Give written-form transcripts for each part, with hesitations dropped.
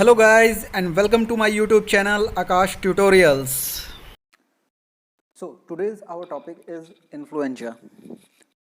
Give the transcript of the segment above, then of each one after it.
Hello guys and welcome to my YouTube channel Akash Tutorials. So today's our topic is influenza.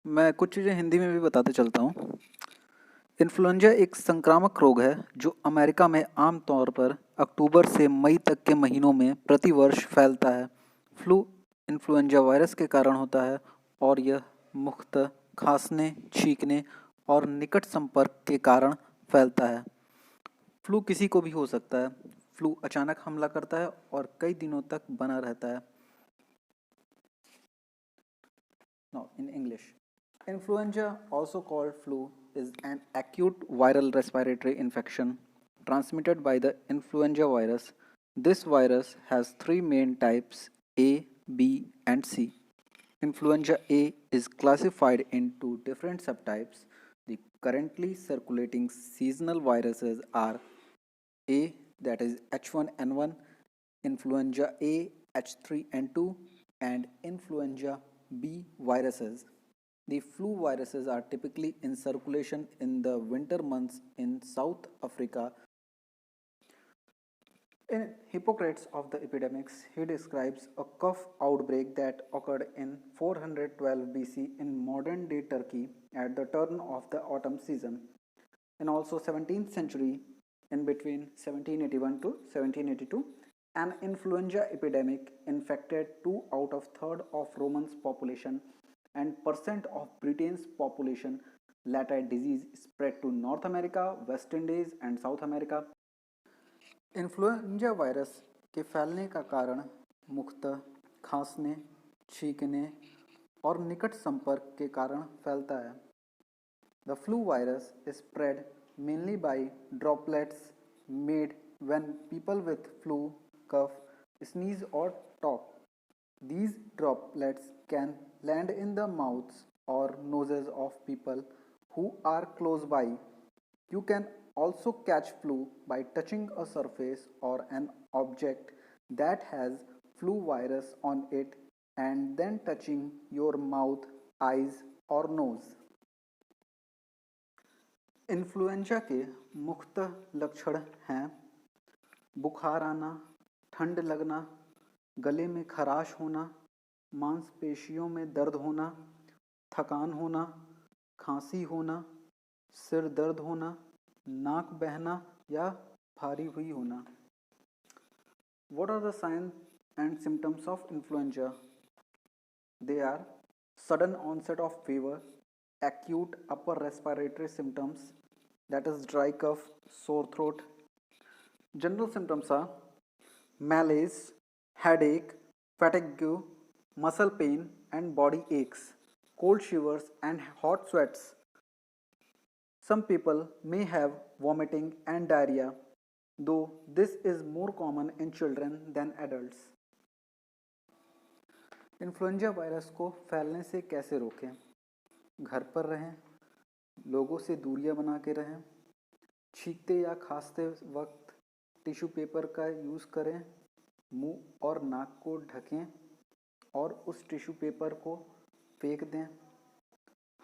मैं कुछ चीज़ें हिंदी में भी बताते चलता हूँ। इन्फ्लुएंजा एक संक्रामक रोग है जो अमेरिका में आम तौर पर अक्टूबर से मई तक के महीनों में प्रतिवर्ष फैलता है। फ्लू इन्फ्लुएंजा वायरस के कारण होता है और यह मुख्यतः खांसने, छींकने और निकट संपर्क के कारण फैलता है। फ्लू किसी को भी हो सकता है। फ्लू अचानक हमला करता है और कई दिनों तक बना रहता है। Now in English, influenza, also called flu, is an acute viral respiratory infection transmitted by the influenza virus. This virus has three main types: A, B, and C. Influenza A is classified into different subtypes. The currently circulating seasonal viruses are A, that is H1N1, influenza A, H3N2, and influenza B viruses. The flu viruses are typically in circulation in the winter months in South Africa. In Hippocrates of the Epidemics, he describes a cough outbreak that occurred in 412 BC in modern day Turkey at the turn of the autumn season. In also 17th century, in between 1781 to 1782, an influenza epidemic infected 2 out of 3rd of Roman's population and percent of Britain's population. Latter disease spread to North America, West Indies and South America. Influenza virus के फैलने का कारण मुख्यतः खांसने, छींकने और निकट संपर्क के कारण फैलता है। The flu virus is spread mainly by droplets made when people with flu cough, sneeze or talk. These droplets can land in the mouths or noses of people who are close by. You can also catch flu by touching a surface or an object that has flu virus on it and then touching your mouth, eyes or nose. Influenza के मुख्य लक्षण हैं बुखार आना, ठंड लगना, गले में खराश होना, मांसपेशियों में दर्द होना, थकान होना, खांसी होना, सिर दर्द होना, नाक बहना या भारी हुई होना। What are the signs and symptoms of influenza? They are sudden onset of fever, acute upper respiratory symptoms, that is dry cough, sore throat. General symptoms are malaise, headache, fatigue, muscle pain and body aches, cold shivers and hot sweats. Some people may have vomiting and diarrhea, though this is more common in children than adults. Influenza virus को फैलने से कैसे रोकें? घर पर रहें, लोगों से दूरियां बना के रहें, छींकते या खांसते वक्त टिश्यू पेपर का यूज़ करें, मुंह और नाक को ढकें और उस टिश्यू पेपर को फेंक दें,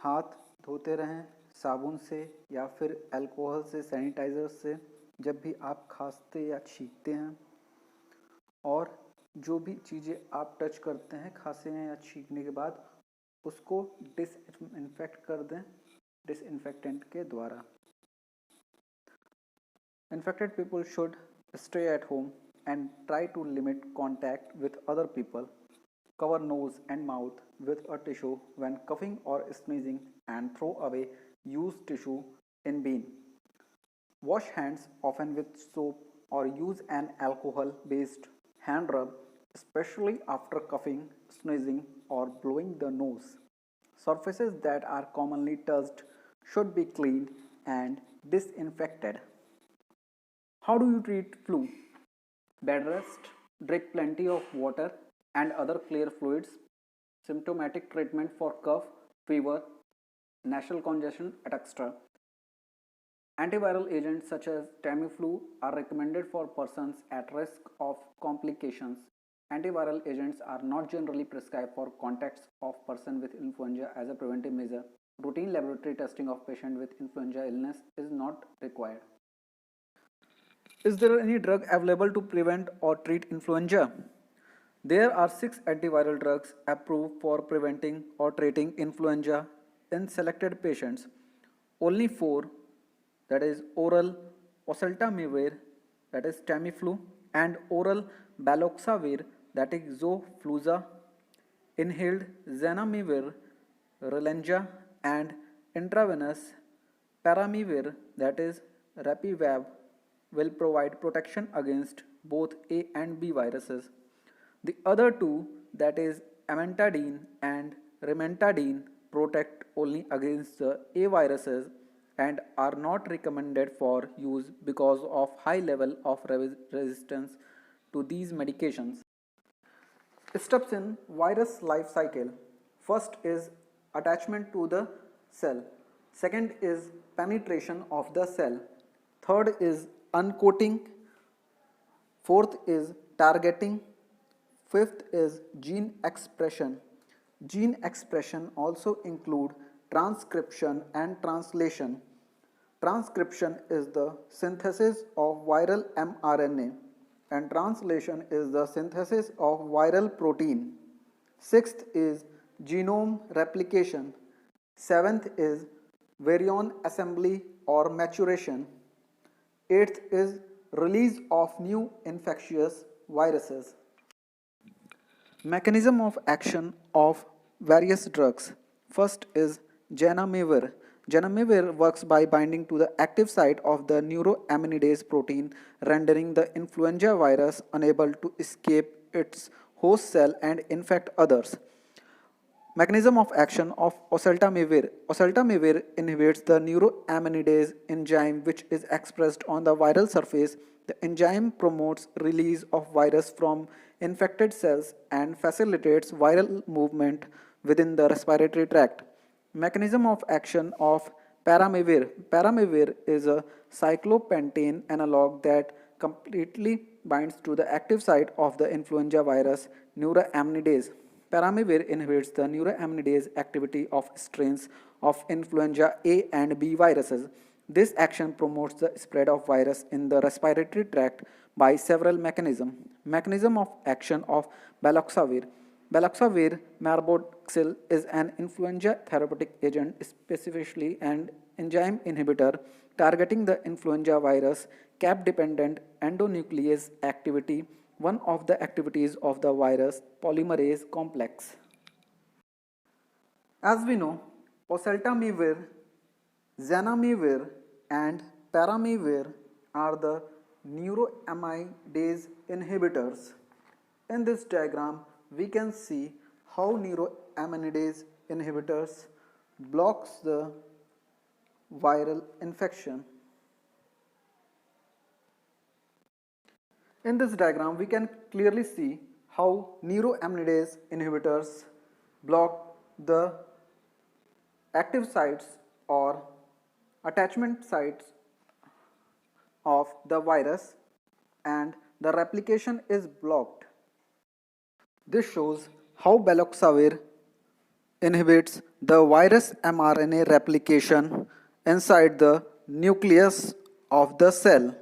हाथ धोते रहें साबुन से या फिर अल्कोहल से, सैनिटाइज़र से जब भी आप खांसते या छींकते हैं, और जो भी चीज़ें आप टच करते हैं खांसने या छींकने के बाद उसको डिसइंफेक्ट कर दें डिसइंफेक्टेंट के द्वारा। Infected people should stay at home and try to limit contact with other people. Cover nose and mouth with a tissue when coughing or sneezing and throw away used tissue in bin. Wash hands often with soap or use an alcohol-based hand rub, especially after coughing, sneezing or blowing the nose. Surfaces that are commonly touched should be cleaned and disinfected. How do you treat flu? Bed rest, drink plenty of water and other clear fluids. Symptomatic treatment for cough, fever, nasal congestion, etc. Antiviral agents such as Tamiflu are recommended for persons at risk of complications. Antiviral agents are not generally prescribed for contacts of person with influenza as a preventive measure. Routine laboratory testing of patient with influenza illness is not required. Is there any drug available to prevent or treat influenza? There are 6 antiviral drugs approved for preventing or treating influenza in selected patients. Only 4, that is oral oseltamivir, that is Tamiflu, and oral baloxavir, that is Zofluza, inhaled zanamivir, Relenja, and intravenous paramivir, that is Rapivab, will provide protection against both A and B viruses. The other two, that is amantadine and remantadine, protect only against the A viruses and are not recommended for use because of high level of resistance to these medications. Steps in virus life cycle. First is attachment to the cell. Second is penetration of the cell. Third is uncoating. Fourth is targeting. Fifth is gene expression. Gene expression also include transcription and translation. Transcription is the synthesis of viral mRNA and translation is the synthesis of viral protein. Sixth is genome replication. Seventh is virion assembly or maturation. Eighth is release of new infectious viruses. Mechanism of action of various drugs. First is zanamivir. Zanamivir works by binding to the active site of the neuroaminidase protein, rendering the influenza virus unable to escape its host cell and infect others. Mechanism of action of oseltamivir. Oseltamivir inhibits the neuroaminidase enzyme which is expressed on the viral surface. The enzyme promotes release of virus from infected cells and facilitates viral movement within the respiratory tract. Mechanism of action of paramivir. Paramivir is a cyclopentane analog that completely binds to the active site of the influenza virus neuraminidase. Paramivir inhibits the neuraminidase activity of strains of influenza A and B viruses. This action promotes the spread of virus in the respiratory tract by several mechanisms. Mechanism of action of baloxavir. Baloxavir marboxil is an influenza therapeutic agent, specifically an enzyme inhibitor targeting the influenza virus cap-dependent endonuclease activity, one of the activities of the virus polymerase complex. As we know, oseltamivir, zanamivir and paramivir are the neuroamidase inhibitors. In this diagram, we can see how neuroaminidase inhibitors blocks the viral infection. In this diagram, we can clearly see how neuroaminidase inhibitors block the active sites or attachment sites of the virus and the replication is blocked. This shows how baloxavir inhibits the virus mRNA replication inside the nucleus of the cell.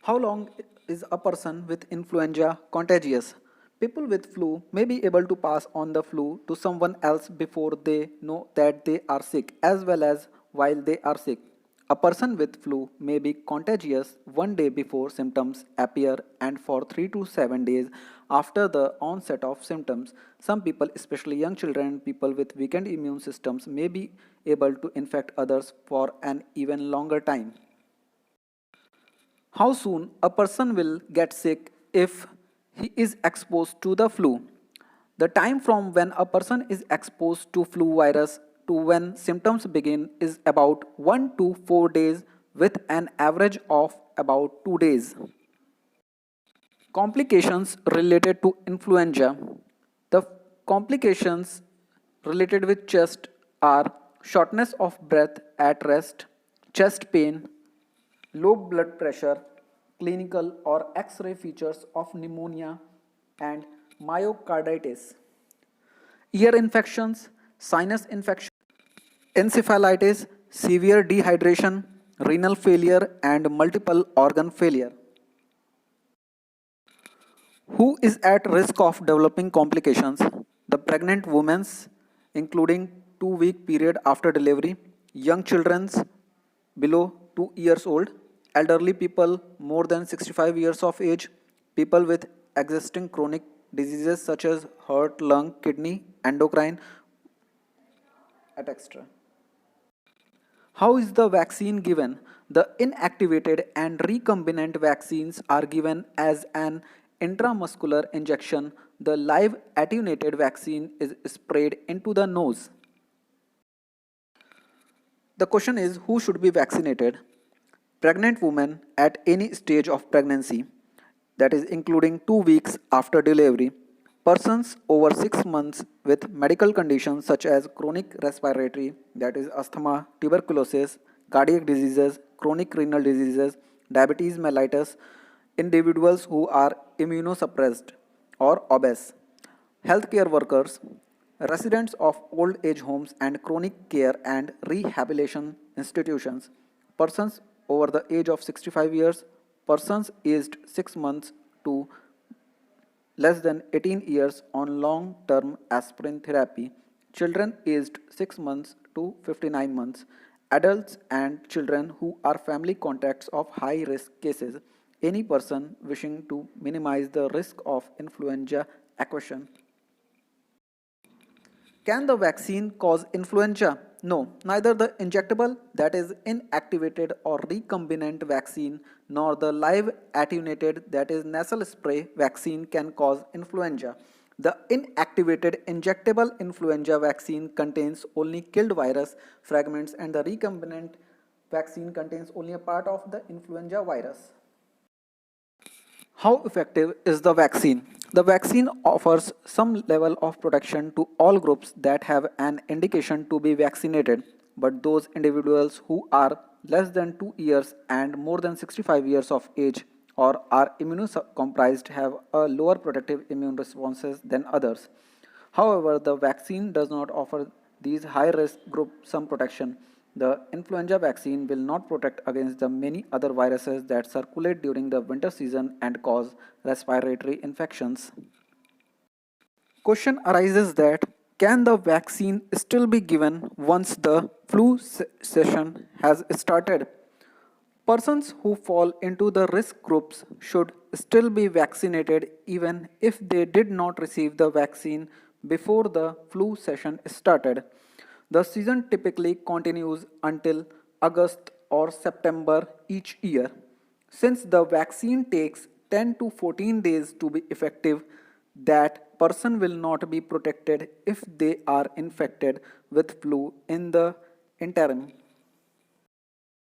How long is a person with influenza contagious? People with flu may be able to pass on the flu to someone else before they know that they are sick, as well as while they are sick. A person with flu may be contagious one day before symptoms appear and for 3 to 7 days after the onset of symptoms. Some people, especially young children and people with weakened immune systems, may be able to infect others for an even longer time. How soon a person will get sick if he is exposed to the flu? The time from when a person is exposed to flu virus to when symptoms begin is about 1 to 4 days with an average of about 2 days. Complications related to influenza. The complications related with chest are shortness of breath at rest, chest pain, low blood pressure, clinical or X-ray features of pneumonia and myocarditis, ear infections, sinus infection, encephalitis, severe dehydration, renal failure, and multiple organ failure. Who is at risk of developing complications? The pregnant women, including 2 week period after delivery, young children below 2 years old, elderly people more than 65 years of age, people with existing chronic diseases such as heart, lung, kidney, endocrine, etc. How is the vaccine given? The inactivated and recombinant vaccines are given as an intramuscular injection. The live attenuated vaccine is sprayed into the nose. The question is, who should be vaccinated? Pregnant women at any stage of pregnancy, that is including 2 weeks after delivery, persons over 6 months with medical conditions such as chronic respiratory, that is asthma, tuberculosis, cardiac diseases, chronic renal diseases, diabetes mellitus, individuals who are immunosuppressed or obese, healthcare workers, residents of old age homes and chronic care and rehabilitation institutions, persons over the age of 65 years, persons aged 6 months to less than 18 years on long term aspirin therapy, children aged 6 months to 59 months, adults and children who are family contacts of high risk cases, any person wishing to minimize the risk of influenza acquisition. Can the vaccine cause influenza? No, neither the injectable, that is inactivated or recombinant vaccine, nor the live attenuated, that is nasal spray vaccine can cause influenza. The inactivated injectable influenza vaccine contains only killed virus fragments and the recombinant vaccine contains only a part of the influenza virus. How effective is the vaccine? The vaccine offers some level of protection to all groups that have an indication to be vaccinated, but those individuals who are less than 2 years and more than 65 years of age or are immunocompromised have a lower protective immune responses than others. However, the vaccine does not offer these high risk groups some protection. The influenza vaccine will not protect against the many other viruses that circulate during the winter season and cause respiratory infections. Question arises that can the vaccine still be given once the flu session has started? Persons who fall into the risk groups should still be vaccinated even if they did not receive the vaccine before the flu session started. The season typically continues until August or September each year. Since the vaccine takes 10 to 14 days to be effective, that person will not be protected if they are infected with flu in the interim.